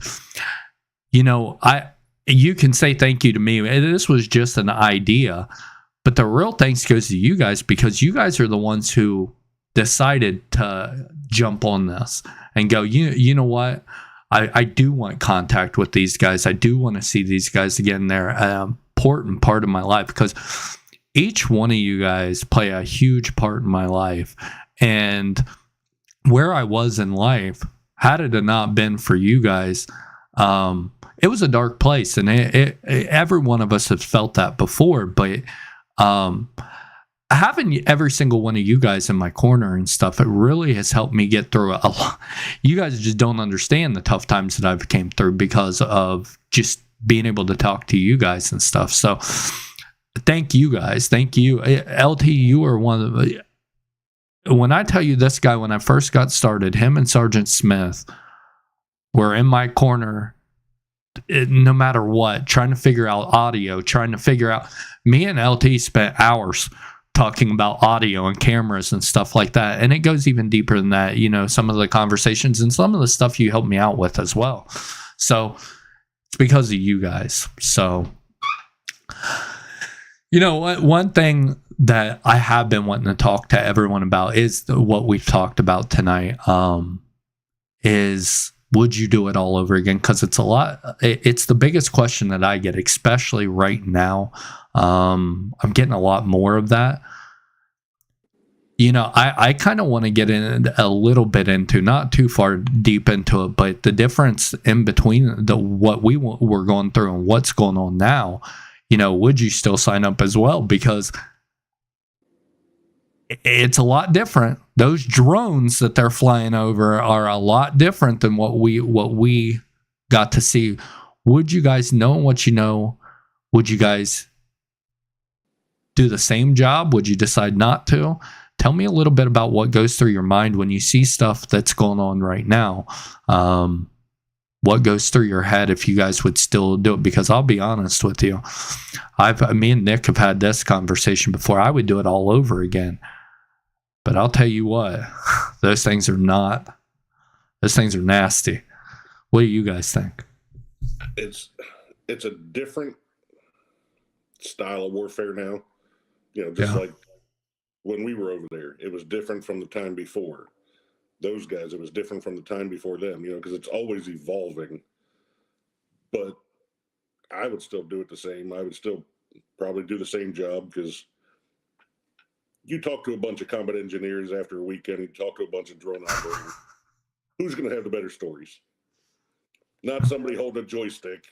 you can say thank you to me. This was just an idea. But the real thanks goes to you guys, because you guys are the ones who decided to jump on this and go, you know what? I do want contact with these guys. I do want to see these guys again. They're an important part of my life because each one of you guys play a huge part in my life. And where I was in life, had it not been for you guys, it was a dark place. And every one of us has felt that before. But having every single one of you guys in my corner and stuff, it really has helped me get through a lot. You guys just don't understand the tough times that I've came through because of just being able to talk to you guys and stuff. So thank you guys. Thank you. LT, you are one of the, when I tell you this guy, when I first got started, him and Sergeant Smith were in my corner no matter what, trying to figure out audio, trying to figure out, me and LT spent hours talking about audio and cameras and stuff like that. And it goes even deeper than that, you know, some of the conversations and some of the stuff you helped me out with as well. So it's because of you guys. So, you know what, one thing that I have been wanting to talk to everyone about is what we've talked about tonight, is would you do it all over again? Because it's a lot. It's the biggest question that I get, especially right now. I'm getting a lot more of that. You know, I kind of want to get in a little bit into, not too far deep into it, but the difference in between what we were going through and what's going on now. You know, would you still sign up as well? Because it's a lot different. Those drones that they're flying over are a lot different than what we got to see. Would you guys, knowing what you know, would you guys do the same job? Would you decide not to? Tell me a little bit about what goes through your mind when you see stuff that's going on right now. What goes through your head if you guys would still do it? Because I'll be honest with you, me and Nick have had this conversation before. I would do it all over again. But I'll tell you what, those things are nasty. What do you guys think? It's a different style of warfare now. You know, just like when we were over there, it was different from the time before. Those guys, it was different from the time before them, you know, because it's always evolving. But I would still do it the same. I would still probably do the same job, because you talk to a bunch of combat engineers after a weekend, you talk to a bunch of drone operators. Who's going to have the better stories? Not somebody holding a joystick.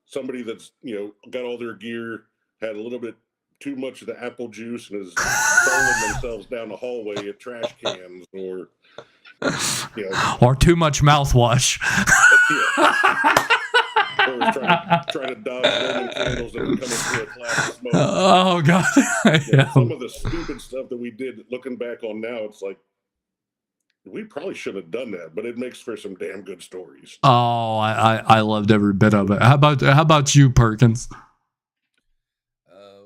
Somebody that's, you know, got all their gear, had a little bit too much of the apple juice and is falling themselves down the hallway at trash cans, or, you know, or too much mouthwash. Or trying to dodge Roman candles that were coming through a cloud of smoke. Oh God! Some of the stupid stuff that we did, looking back on now, it's like we probably should have done that, but it makes for some damn good stories. Oh, I loved every bit of it. How about you, Perkins? I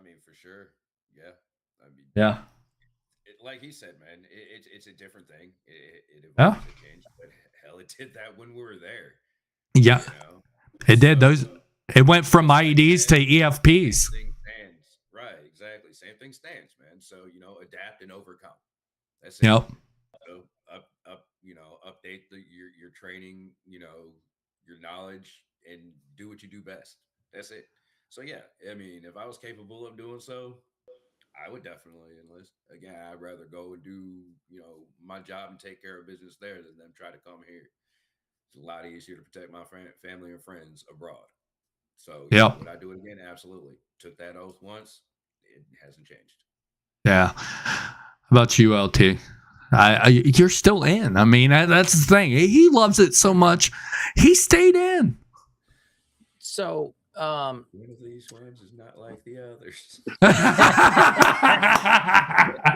mean, for sure, yeah. I mean, yeah. Like he said, man, it's a different thing. It Yeah. It changed, but hell, it did that when we were there. Yeah, You know? it did. So, It went from IEDs to EFPs. Same thing stands. Right, exactly. Same thing stands, man. So, you know, adapt and overcome. That's it. Yep. So you know, update your training, you know, your knowledge, and do what you do best. That's it. So yeah, I mean, if I was capable of doing so, I would definitely enlist. Again, I'd rather go and do, you know, my job and take care of business there than them try to come here. It's a lot easier to protect my family and friends abroad. So yeah, Yep. would I do it again? Absolutely. Took that oath once. It hasn't changed. Yeah. How about you, LT? You're still in. I mean, that's the thing. He loves it so much. He stayed in. So, one of these ones is not like the others.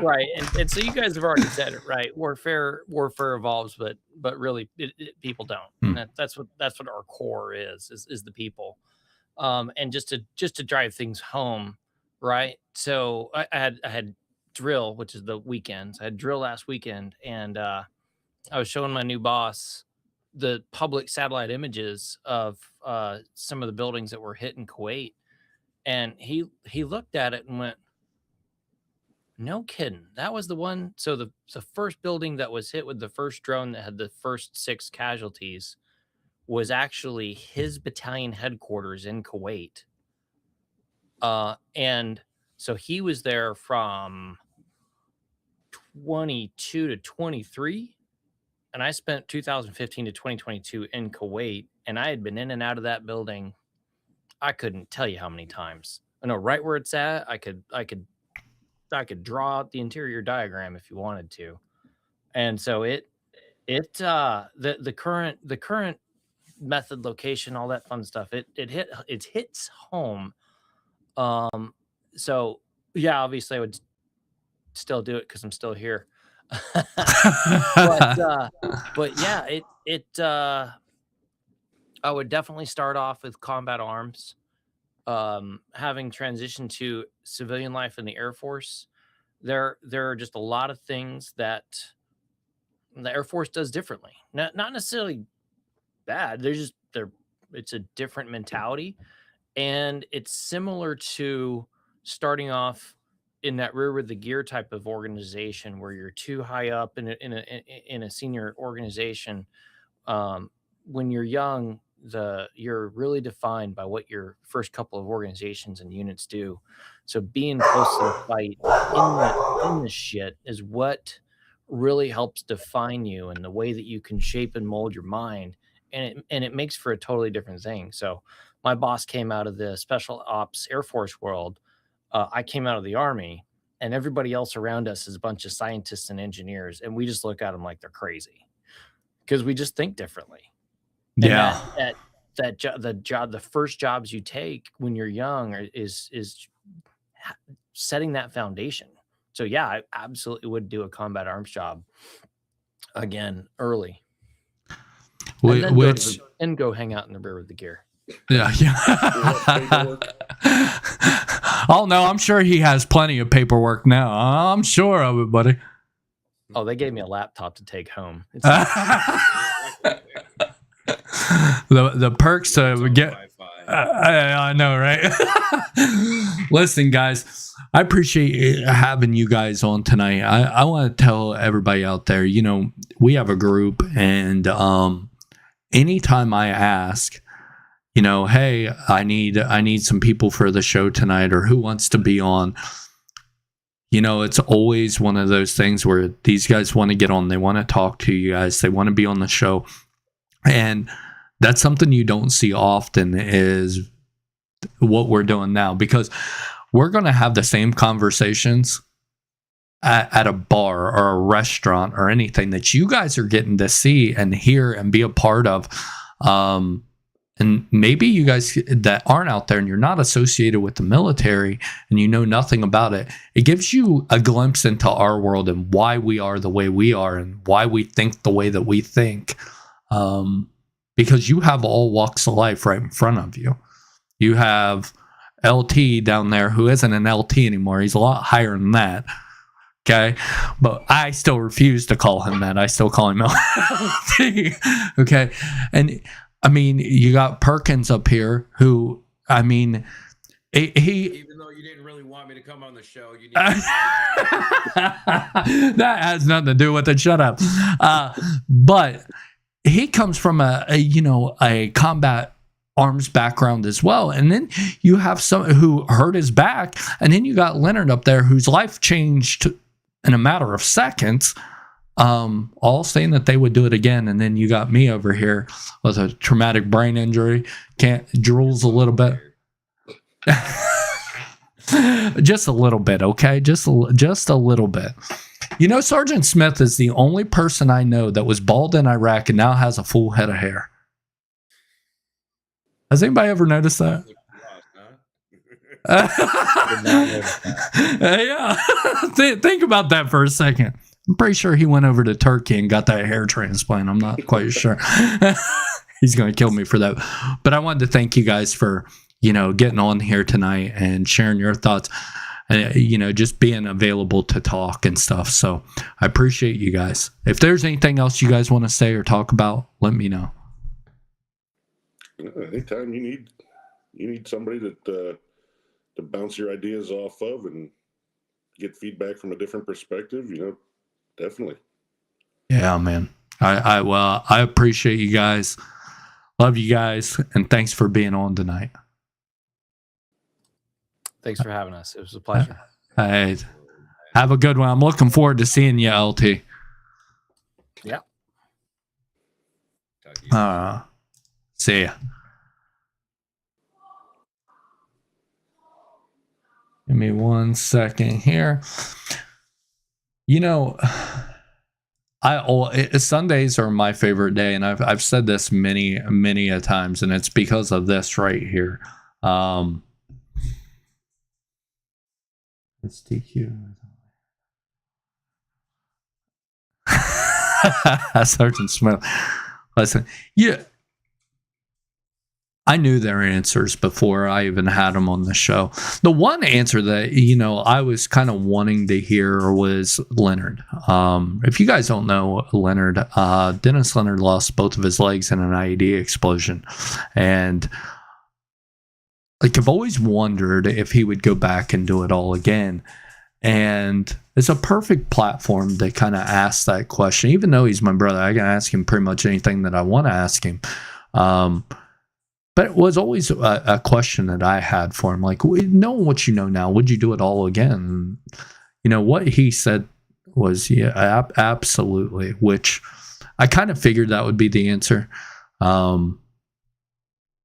right, and so you guys have already said it, right? Warfare evolves, but really, people don't. And that's what our core is the people. And just to drive things home, right? So I had drill, which is the weekends. I had drill last weekend, and I was showing my new boss the public satellite images of some of the buildings that were hit in Kuwait, and he looked at it and went, No kidding. That was the one. So the first building that was hit with the first drone that had the first 6 casualties was actually his battalion headquarters in Kuwait. And so he was there from 22 to 23, and I spent 2015 to 2022 in Kuwait, and I had been in and out of that building. I couldn't tell you how many times. I know right where it's at. I could draw out the interior diagram if you wanted to. And so the current method, location, all that fun stuff, it hits home. So yeah, obviously I would still do it because I'm still here. but yeah, I would definitely start off with combat arms. Having transitioned to civilian life in the Air Force, there are just a lot of things that the Air Force does differently. Not necessarily bad. It's a different mentality, and it's similar to starting off in that rear with the gear type of organization where you're too high up in a senior organization. When you're young, you're really defined by what your first couple of organizations and units do. So being close to the fight in the shit is what really helps define you and the way that you can shape and mold your mind, and it makes for a totally different thing. So my boss came out of the special ops Air Force world. I came out of the Army, and everybody else around us is a bunch of scientists and engineers, and we just look at them like they're crazy because we just think differently. Yeah. And the first jobs you take when you're young is setting that foundation. So yeah, I absolutely would do a combat arms job again early. And go hang out in the rear with the gear. Yeah. Oh no, I'm sure he has plenty of paperwork now. I'm sure of it, buddy. Oh, they gave me a laptop to take home. The perks to get. I know, right? Listen, guys, I appreciate having you guys on tonight. I want to tell everybody out there, we have a group, and anytime I ask, hey, I need some people for the show tonight, or who wants to be on, it's always one of those things where these guys want to get on, they want to talk to you guys, they want to be on the show. And that's something you don't see often, is what we're doing now, because we're going to have the same conversations at a bar or a restaurant or anything that you guys are getting to see and hear and be a part of. And maybe you guys that aren't out there and you're not associated with the military and you know nothing about it, it gives you a glimpse into our world and why we are the way we are and why we think the way that we think. Because you have all walks of life right in front of you. You have LT down there who isn't an LT anymore. He's a lot higher than that. Okay. But I still refuse to call him that. I still call him LT. Okay. And I mean, you got Perkins up here who, I mean, he even though you didn't really want me to come on the show, you need that has nothing to do with it. Shut up. But he comes from a combat arms background as well. And then you have some who hurt his back. And then you got Leonard up there whose life changed in a matter of seconds. All saying that they would do it again. And then you got me over here with a traumatic brain injury. Drools a little bit. Just a little bit, okay? Just a little bit. Sergeant Smith is the only person I know that was bald in Iraq and now has a full head of hair. Has anybody ever noticed that? Yeah. Think about that for a second. I'm pretty sure he went over to Turkey and got that hair transplant. I'm not quite sure. He's going to kill me for that. But I wanted to thank you guys for, getting on here tonight and sharing your thoughts. Just being available to talk and stuff. So I appreciate you guys. If there's anything else you guys want to say or talk about, let me know. Anytime you need somebody that to bounce your ideas off of and get feedback from a different perspective, definitely. Yeah, man. I appreciate you guys. Love you guys, and thanks for being on tonight. Thanks for having us. It was a pleasure. Hey, have a good one. I'm looking forward to seeing you, LT. Yeah. Talk to you. See ya. Give me 1 second here. Sundays are my favorite day, and I've said this many a times, and it's because of this right here. It's TQ. Sergeant Smith. Listen, I knew their answers before I even had them on the show. The one answer that, I was kind of wanting to hear was Leonard. If you guys don't know Leonard, Dennis Leonard lost both of his legs in an IED explosion. And I've always wondered if he would go back and do it all again. And it's a perfect platform to kind of ask that question. Even though he's my brother, I can ask him pretty much anything that I want to ask him. But it was always a question that I had for him. Like, knowing what you know now, would you do it all again? What he said was, yeah, absolutely, which I kind of figured that would be the answer. But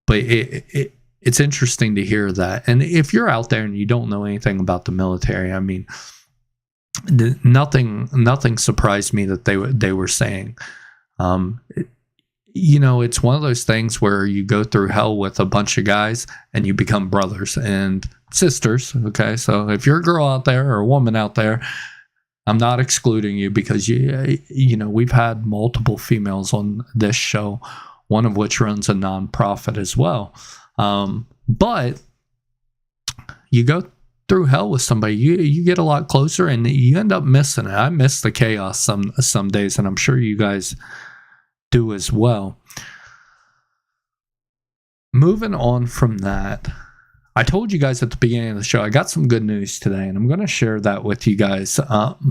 it's interesting to hear that. And if you're out there and you don't know anything about the military, I mean, nothing surprised me that they were saying. It's one of those things where you go through hell with a bunch of guys and you become brothers and sisters. Okay, so if you're a girl out there or a woman out there, I'm not excluding you, because we've had multiple females on this show, one of which runs a nonprofit as well. But you go through hell with somebody, you get a lot closer, and you end up missing it. I miss the chaos some days, and I'm sure you guys do as well. Moving on from that, I told you guys at the beginning of the show, I got some good news today, and I'm going to share that with you guys. One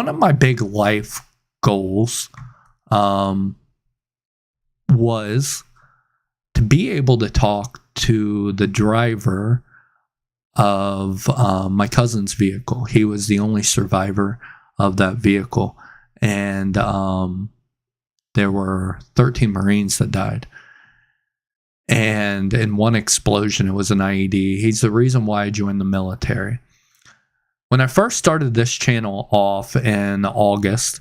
of my big life goals was to be able to talk to the driver of my cousin's vehicle. He was the only survivor of that vehicle, and there were 13 Marines that died. And in one explosion, it was an IED. He's the reason why I joined the military. When I first started this channel off in August,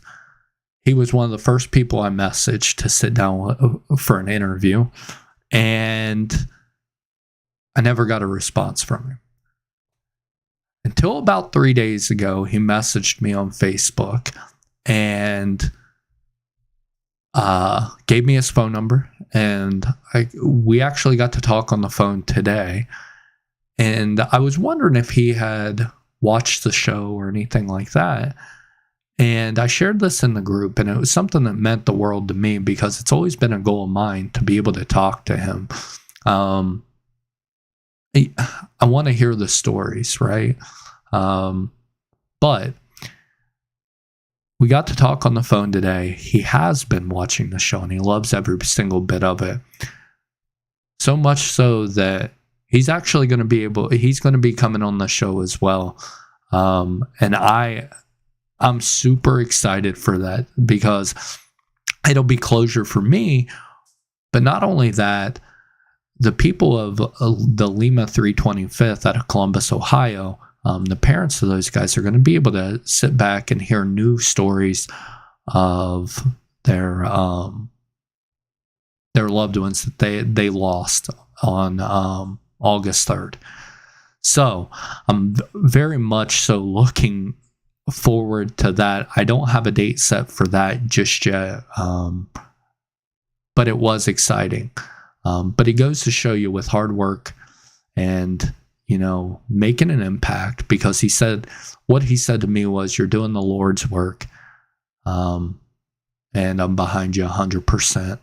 he was one of the first people I messaged to sit down for an interview. And I never got a response from him. Until about 3 days ago, he messaged me on Facebook and gave me his phone number, and we actually got to talk on the phone today. And I was wondering if he had watched the show or anything like that. And I shared this in the group, and it was something that meant the world to me, because it's always been a goal of mine to be able to talk to him. I want to hear the stories, right? But we got to talk on the phone today. He has been watching the show, and he loves every single bit of it. So much so that he's actually going to be coming on the show as well. And I'm super excited for that, because it'll be closure for me. But not only that, the people of the Lima 325th out of Columbus, Ohio, the parents of those guys are going to be able to sit back and hear new stories of their loved ones that they lost on August 3rd. So I'm very much so looking forward to that. I don't have a date set for that just yet, but it was exciting. But it goes to show you, with hard work and making an impact, because what he said to me was, you're doing the Lord's work, and I'm behind you 100%.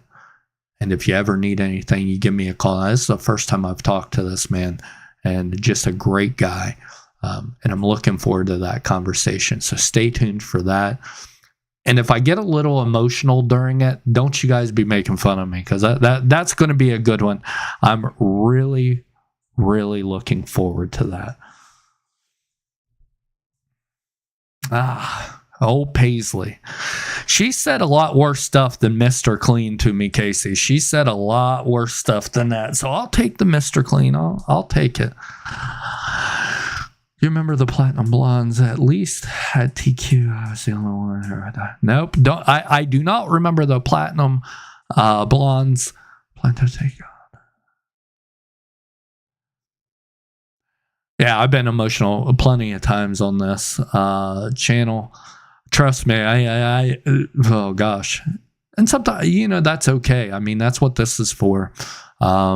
And if you ever need anything, you give me a call. Now, this is the first time I've talked to this man, and just a great guy. And I'm looking forward to that conversation. So stay tuned for that. And if I get a little emotional during it, don't you guys be making fun of me, because that's going to be a good one. I'm really, really looking forward to that. Old Paisley. She said a lot worse stuff than Mr. Clean to me, Casey. She said a lot worse stuff than that. So I'll take the Mr. Clean. I'll take it. You remember the Platinum Blondes at least had TQ? I was the only one who heard that. Nope. I do not remember the Platinum Blondes. Yeah, I've been emotional plenty of times on this channel. Trust me, I oh gosh. And sometimes, that's okay. I mean, that's what this is for. I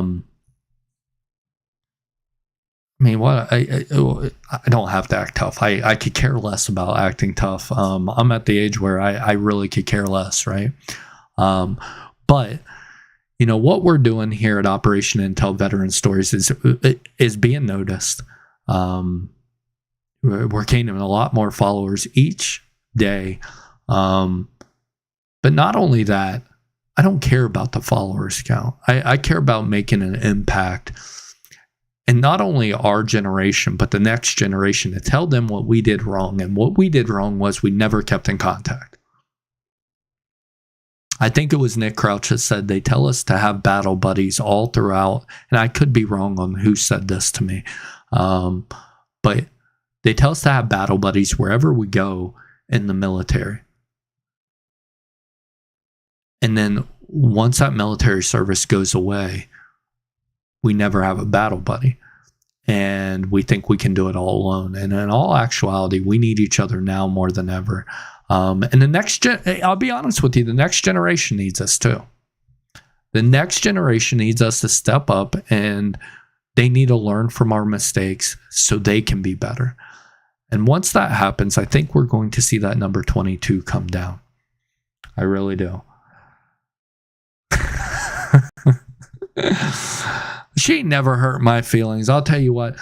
mean, what I don't have to act tough. I could care less about acting tough. I'm at the age where I really could care less, right? But what we're doing here at Operation Intel Veteran Stories is being noticed. We're gaining a lot more followers each day. But not only that, I don't care about the followers count. I care about making an impact. And not only our generation, but the next generation, to tell them what we did wrong. And what we did wrong was we never kept in contact. I think it was Nick Crouch that said they tell us to have battle buddies all throughout. And I could be wrong on who said this to me. But they tell us to have battle buddies wherever we go in the military. And then once that military service goes away, we never have a battle buddy. And we think we can do it all alone. And in all actuality, we need each other now more than ever. And the next I'll be honest with you, the next generation needs us too. The next generation needs us to step up, and they need to learn from our mistakes so they can be better. And once that happens, I think we're going to see that number 22 come down. I really do. She never hurt my feelings. I'll tell you what.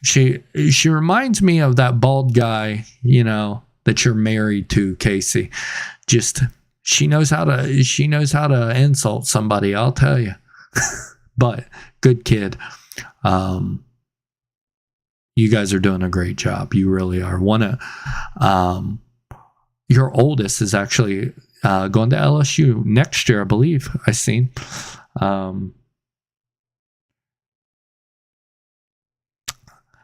She reminds me of that bald guy, that you're married to, Casey. Just she knows how to insult somebody, I'll tell you. But good kid. You guys are doing a great job. You really are. Your oldest is actually going to LSU next year, I believe. I seen.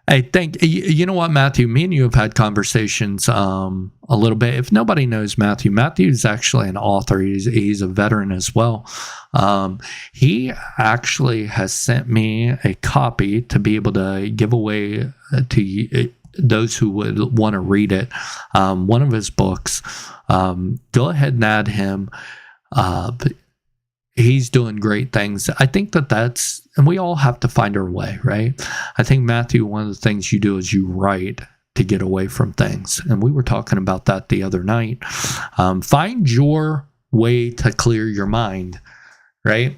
Hey, you know what, Matthew? Me and you have had conversations a little bit. If nobody knows Matthew's actually an author. He's a veteran as well. He actually has sent me a copy to be able to give away to those who would want to read it. One of his books. Go ahead and add him. He's doing great things. I think and we all have to find our way, right? I think, Matthew, one of the things you do is you write to get away from things. And we were talking about that the other night. Find your way to clear your mind, right?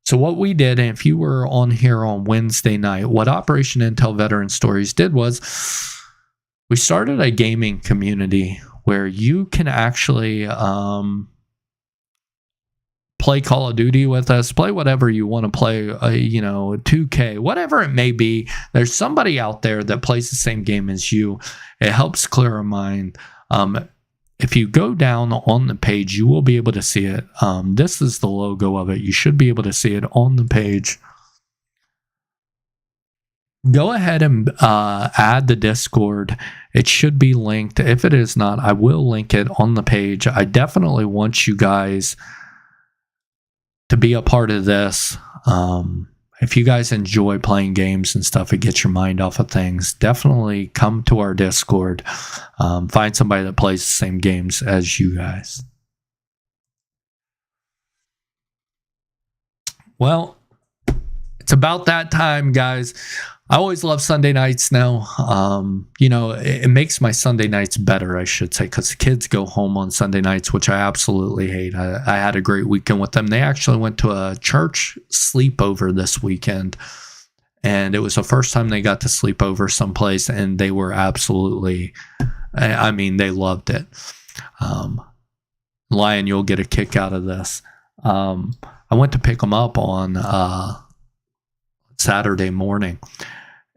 So what we did, and if you were on here on Wednesday night, what Operation Intel Veteran Stories did was we started a gaming community where you can actually play Call of Duty with us, play whatever you want to play, 2K, whatever it may be. There's somebody out there that plays the same game as you. It helps clear a mind. If you go down on the page, you will be able to see it. This is the logo of it. You should be able to see it on the page. Go ahead and add the Discord. It should be linked. If it is not, I will link it on the page. I definitely want you guys to be a part of this. If you guys enjoy playing games and stuff, it gets your mind off of things. Definitely come to our Discord. Find somebody that plays the same games as you guys. Well, it's about that time, guys. I always love Sunday nights now. It makes my Sunday nights better, I should say, because the kids go home on Sunday nights, which I absolutely hate. I had a great weekend with them. They actually went to a church sleepover this weekend, and it was the first time they got to sleep over someplace, and they were absolutely, I mean, they loved it. Lion, you'll get a kick out of this. I went to pick them up on Saturday morning,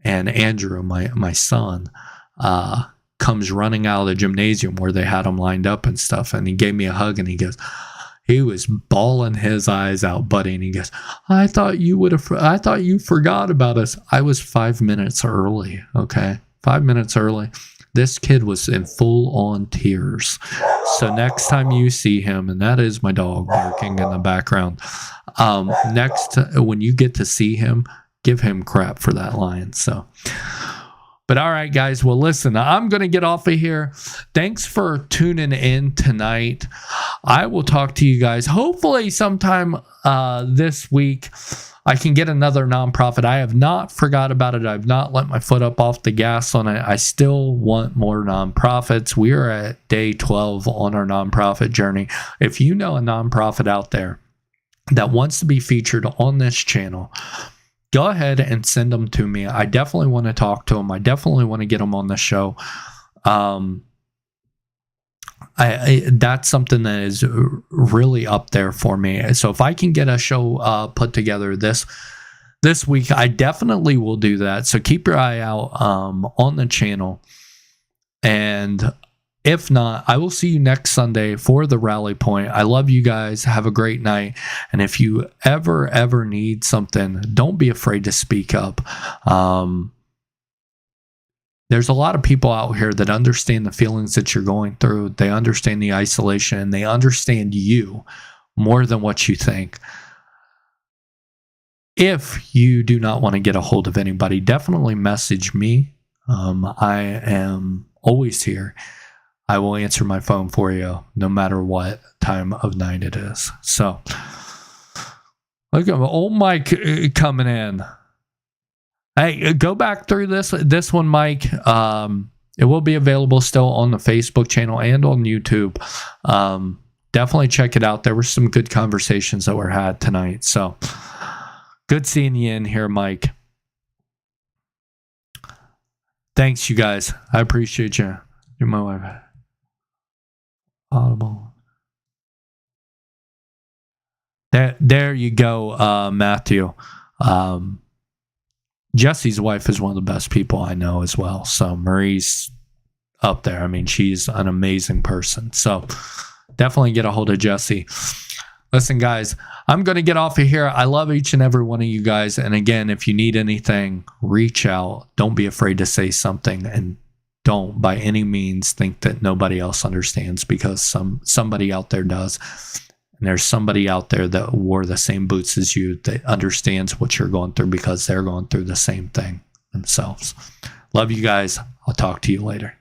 and Andrew, my son, comes running out of the gymnasium where they had him lined up and stuff, and he gave me a hug, and he was bawling his eyes out, buddy, and he goes, I thought you forgot about us. I was 5 minutes early, okay? 5 minutes early. This kid was in full-on tears. So next time you see him, and that is my dog barking in the background, when you get to see him, give him crap for that, Lion. So, but all right, guys. Well, listen, I'm going to get off of here. Thanks for tuning in tonight. I will talk to you guys hopefully sometime this week. I can get another nonprofit. I have not forgot about it. I've not let my foot up off the gas on it. I still want more nonprofits. We are at day 12 on our nonprofit journey. If you know a nonprofit out there that wants to be featured on this channel, go ahead and send them to me. I definitely want to talk to them. I definitely want to get them on the show. That's something that is really up there for me. So if I can get a show put together this week, I definitely will do that. So keep your eye out on the channel. And if not, I will see you next Sunday for the Rally Point. I love you guys. Have a great night. And if you ever need something, don't be afraid to speak up. There's a lot of people out here that understand the feelings that you're going through. They understand the isolation, and they understand you more than what you think. If you do not want to get a hold of anybody, definitely message me. I am always here. I will answer my phone for you no matter what time of night it is. So, look at old Mike coming in. Hey, go back through this one, Mike. It will be available still on the Facebook channel and on YouTube. Definitely check it out. There were some good conversations that were had tonight. So good seeing you in here, Mike. Thanks, you guys. I appreciate you. You're my wife. Audible. There you go, Matthew. Jesse's wife is one of the best people I know as well. So Marie's up there. I mean, she's an amazing person. So definitely get a hold of Jesse. Listen, guys, I'm going to get off of here. I love each and every one of you guys. And again, if you need anything, reach out. Don't be afraid to say something, and don't by any means think that nobody else understands, because somebody out there does. And there's somebody out there that wore the same boots as you that understands what you're going through, because they're going through the same thing themselves. Love you guys. I'll talk to you later.